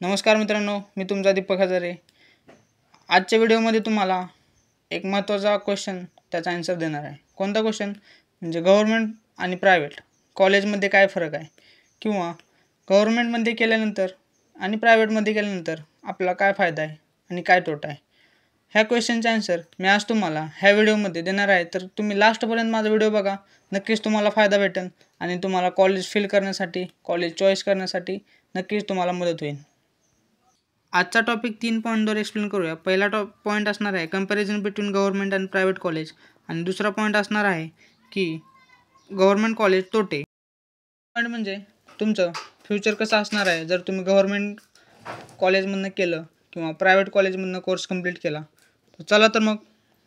नमस्कार मित्रांनो, मी तुमचा दीपक हजारे. आजच्या व्हिडिओमध्ये तुम्हाला एक महत्त्वाचा क्वेश्चन त्याचा आन्सर देणार आहे. कोणता क्वेश्चन म्हणजे गव्हर्नमेंट आणि प्रायव्हेट कॉलेजमध्ये काय फरक आहे, किंवा गव्हर्नमेंटमध्ये केल्यानंतर आणि प्रायव्हेटमध्ये केल्यानंतर आपला काय फायदा आहे आणि काय तोटा आहे. ह्या क्वेश्चनचा आन्सर मी आज तुम्हाला ह्या व्हिडिओमध्ये देणार आहे. तर तुम्ही लास्टपर्यंत माझा व्हिडिओ बघा, नक्कीच तुम्हाला फायदा भेटेल आणि तुम्हाला कॉलेज फिल करण्यासाठी, कॉलेज चॉईस करण्यासाठी नक्कीच तुम्हाला मदत होईल. आजचा टॉपिक 3 पॉईंटवर एक्सप्लेन करूया. पहिला पॉईंट असणार आहे कंपॅरिझन बिटवीन गव्हर्नमेंट आणि प्रायव्हेट कॉलेज, आणि दुसरा पॉईंट असणार आहे की गव्हर्नमेंट कॉलेज तोटे. पॉईंट म्हणजे तुमचं फ्युचर कसं असणार आहे जर तुम्ही गव्हर्नमेंट कॉलेजमधनं केलं किंवा प्रायव्हेट कॉलेजमधनं कोर्स कंप्लीट केला. तर चला तर मग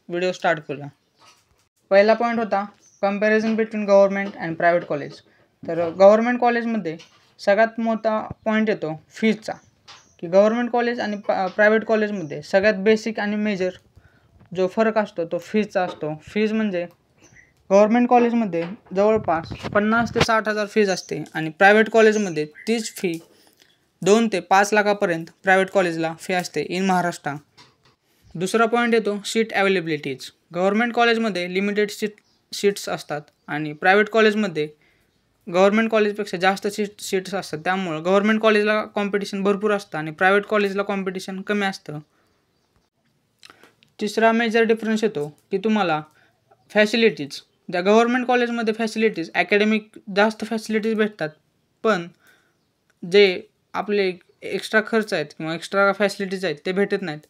व्हिडिओ स्टार्ट करूया. पहिला पॉईंट होता comparison between government and private college. तर गव्हर्नमेंट कॉलेजमध्ये सगळ्यात मोठा पॉईंट येतो फीजचा, की गव्हर्नमेंट कॉलेज आणि प्रायव्हेट कॉलेजमध्ये सगळ्यात बेसिक आणि मेजर जो फरक असतो तो फीजचा असतो. फीज म्हणजे गव्हर्नमेंट कॉलेजमध्ये जवळपास 50 ते 60,000 फीज असते आणि प्रायव्हेट कॉलेजमध्ये तीच फी 2 ते 5 लाखापर्यंत प्रायव्हेट कॉलेजला फी असते इन महाराष्ट्र. दुसरा पॉईंट येतो सीट अवेलेबिलिटीज. गव्हर्नमेंट कॉलेजमध्ये लिमिटेड सीट्स असतात आणि प्रायव्हेट कॉलेजमध्ये गव्हर्नमेंट कॉलेजपेक्षा जास्त सीट्स असतात. त्यामुळं गव्हर्नमेंट कॉलेजला कॉम्पिटिशन भरपूर असतं आणि प्रायव्हेट कॉलेजला कॉम्पिटिशन कमी असतं. तिसरा मेजर डिफरन्स येतो की तुम्हाला फॅसिलिटीज. ज्या गव्हर्नमेंट कॉलेजमध्ये फॅसिलिटीज ॲकॅडमिक जास्त फॅसिलिटीज भेटतात, पण जे आपले एक्स्ट्रा खर्च आहेत किंवा एक्स्ट्रा फॅसिलिटीज आहेत ते भेटत नाहीत.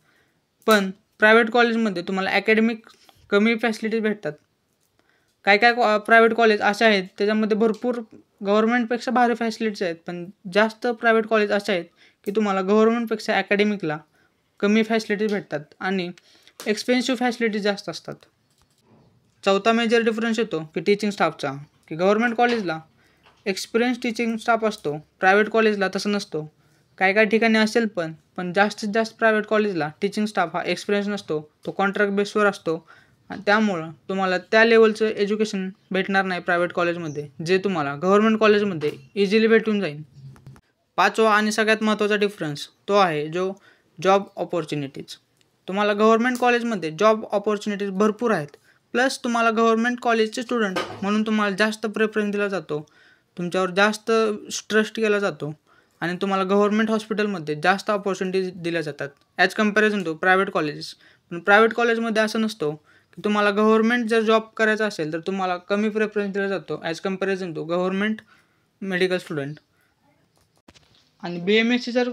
पण प्रायव्हेट कॉलेजमध्ये तुम्हाला ॲकॅडमिक कमी फॅसिलिटीज भेटतात. काय प्रायव्हेट कॉलेज असे आहेत त्याच्यामध्ये भरपूर गव्हर्नमेंटपेक्षा भारी फॅसिलिटीज आहेत, पण जास्त प्रायव्हेट कॉलेज असे आहेत की तुम्हाला गव्हर्नमेंटपेक्षा ॲकॅडमिकला कमी फॅसिलिटीज भेटतात आणि एक्सपेन्सिव्ह फॅसिलिटीज जास्त असतात. चौथा मेजर डिफरन्स येतो की टीचिंग स्टाफचा, की गव्हर्नमेंट कॉलेजला एक्सपिरियन्स टीचिंग स्टाफ असतो, प्रायव्हेट कॉलेजला तसं नसतो. काय ठिकाणी असेल पण जास्तीत जास्त प्रायव्हेट कॉलेजला टीचिंग स्टाफ हा एक्सपिरियन्स नसतो, तो कॉन्ट्रॅक्ट बेसवर असतो आणि त्यामुळं तुम्हाला त्या लेवलचं एज्युकेशन भेटणार नाही प्रायव्हेट कॉलेजमध्ये, जे तुम्हाला गव्हर्नमेंट कॉलेजमध्ये इझिली भेटून जाईल. पाचवा आणि सगळ्यात महत्त्वाचा डिफरन्स तो आहे जो जॉब ऑपॉर्च्युनिटीज. तुम्हाला गव्हर्नमेंट कॉलेजमध्ये जॉब ऑपॉर्च्युनिटीज भरपूर आहेत, प्लस तुम्हाला गव्हर्नमेंट कॉलेजचे स्टुडंट म्हणून तुम्हाला जास्त प्रेफरन्स दिला जातो, तुमच्यावर जास्त ट्रस्ट केला जातो आणि तुम्हाला गव्हर्नमेंट हॉस्पिटलमध्ये जास्त ऑपॉर्च्युनिटीज दिल्या जातात as comparison to private colleges. पण प्रायव्हेट कॉलेजमध्ये असं नसतो की तुम्हाला गव्हर्नमेंट जर जॉब करायचा असेल तर तुम्हाला कमी प्रेफरन्स दिला जातो as comparison to government medical student. आणि BMSची जर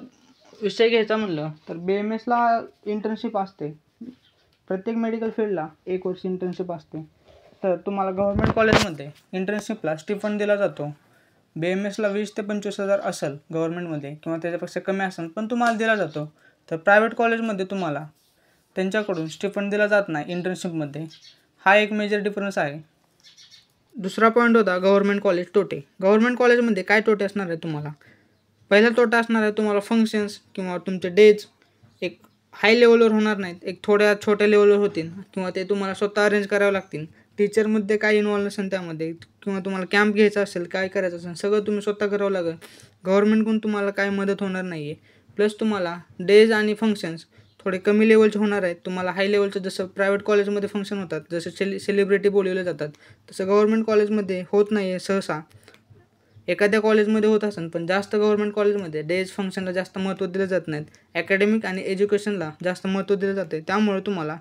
विषय घ्यायचा म्हणलं तर BMSला इंटर्नशिप असते. प्रत्येक मेडिकल फील्डला 1 वर्ष इंटर्नशिप असते. तर तुम्हाला गव्हर्नमेंट कॉलेजमध्ये इंटर्नशिपला स्टिफंड दिला जातो. BMSला 20 ते 25,000 असेल गव्हर्नमेंटमध्ये किंवा त्याच्यापेक्षा कमी असेल, पण तुम्हाला दिला जातो. तर प्रायव्हेट कॉलेजमध्ये तुम्हाला त्यांच्याकडून स्टिफंड दिला जात नाही इंटर्नशिपमध्ये. हा एक मेजर डिफरन्स आहे. दुसरा पॉईंट होता गव्हर्नमेंट कॉलेज तोटे. गव्हर्नमेंट कॉलेजमध्ये काय तोटे असणार आहे तुम्हाला. पहिला तोटा असणार आहे तुम्हाला फंक्शन्स किंवा तुमचे डेज एक हाय लेवलवर होणार नाहीत, एक थोड्या छोट्या लेवलवर होतील किंवा ते तुम्हाला स्वतः अरेंज करावं लागतील. टीचरमध्ये काय इन्व्हॉल्व नसेल त्यामध्ये, किंवा तुम्हाला कॅम्प घ्यायचा असेल, काय करायचं असेल सगळं तुम्ही स्वतः करावं लागेल. गव्हर्नमेंटकडून तुम्हाला काय मदत होणार नाही आहे. प्लस तुम्हाला डेज आणि फंक्शन्स थोडे कमी लेवलचे होणार आहेत. तुम्हाला हाय लेवलचं जसं प्रायव्हेट कॉलेजमध्ये फंक्शन होतात, जसं सेलिब्रिटी बोलवले जातात, तसं गव्हर्नमेंट कॉलेजमध्ये होत नाही आहे सहसा. एखाद्या कॉलेजमध्ये होत असेल, पण जास्त गव्हर्नमेंट कॉलेजमध्ये डेज फंक्शनला जास्त महत्त्व दिलं जात नाहीत. ॲकॅडमिक आणि एज्युकेशनला जास्त महत्त्व दिलं जाते. त्यामुळे तुम्हाला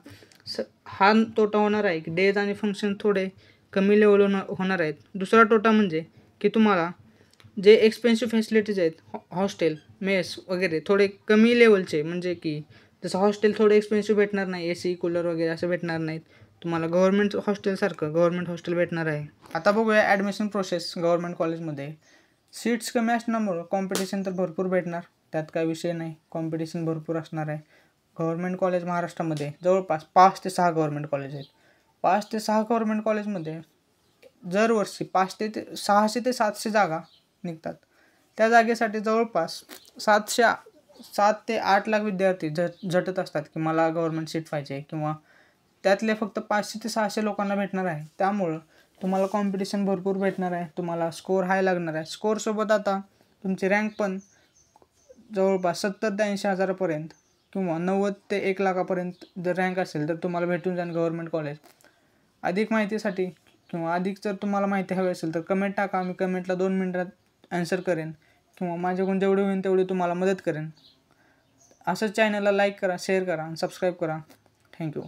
हा तोटा होणार आहे की डेज आणि फंक्शन थोडे कमी लेवल होणार आहेत. दुसरा तोटा म्हणजे की तुम्हाला जे एक्सपेन्सिव्ह फॅसिलिटीज आहेत, हॉस्टेल, मेस वगैरे थोडे कमी लेवलचे, म्हणजे की जसं हॉस्टेल थोडे एक्सपेन्सिव्ह भेटणार नाही, AC कूलर वगैरे असं भेटणार नाहीत. तुम्हाला गव्हर्नमेंट हॉस्टेल भेटणार आहे. आता बघूया ॲडमिशन प्रोसेस गव्हर्नमेंट कॉलेजमध्ये. सीट्स कमी असल्यामुळं कॉम्पिटिशन तर भरपूर भेटणार, त्यात काय विषय नाही, कॉम्पिटिशन भरपूर असणार आहे. गव्हर्नमेंट कॉलेज महाराष्ट्रामध्ये जवळपास 5 ते 6 गव्हर्नमेंट कॉलेज आहेत. 5 ते 6 गव्हर्नमेंट कॉलेजमध्ये दरवर्षी 600 ते 700 जागा निघतात. त्या जागेसाठी जवळपास 7 ते 8 लाख विद्यार्थी झटत असतात की मला गव्हर्नमेंट सीट पाहिजे, किंवा त्यातले फक्त 500 ते 600 लोकांना भेटणार आहे. त्यामुळं तुम्हाला कॉम्पिटिशन भरपूर भेटणार आहे. तुम्हाला स्कोअर हाय लागणार आहे. स्कोअरसोबत आता तुमची रँक पण जवळपास 70 ते 80 हजारापर्यंत किंवा 90 ते 1 लाखापर्यंत जर रँक असेल तर तुम्हाला भेटून जाईल गव्हर्नमेंट कॉलेज. अधिक माहितीसाठी किंवा अधिक जर तुम्हाला माहिती हवी असेल तर कमेंट टाका. मी कमेंटला 2 मिनिटात ॲन्सर करेन किंवा माझ्याकडून जेवढी होईल तेवढी तुम्हाला मदत करेन. असंच चॅनलला लाईक करा, शेअर करा आणि सबस्क्राईब करा. थँक्यू.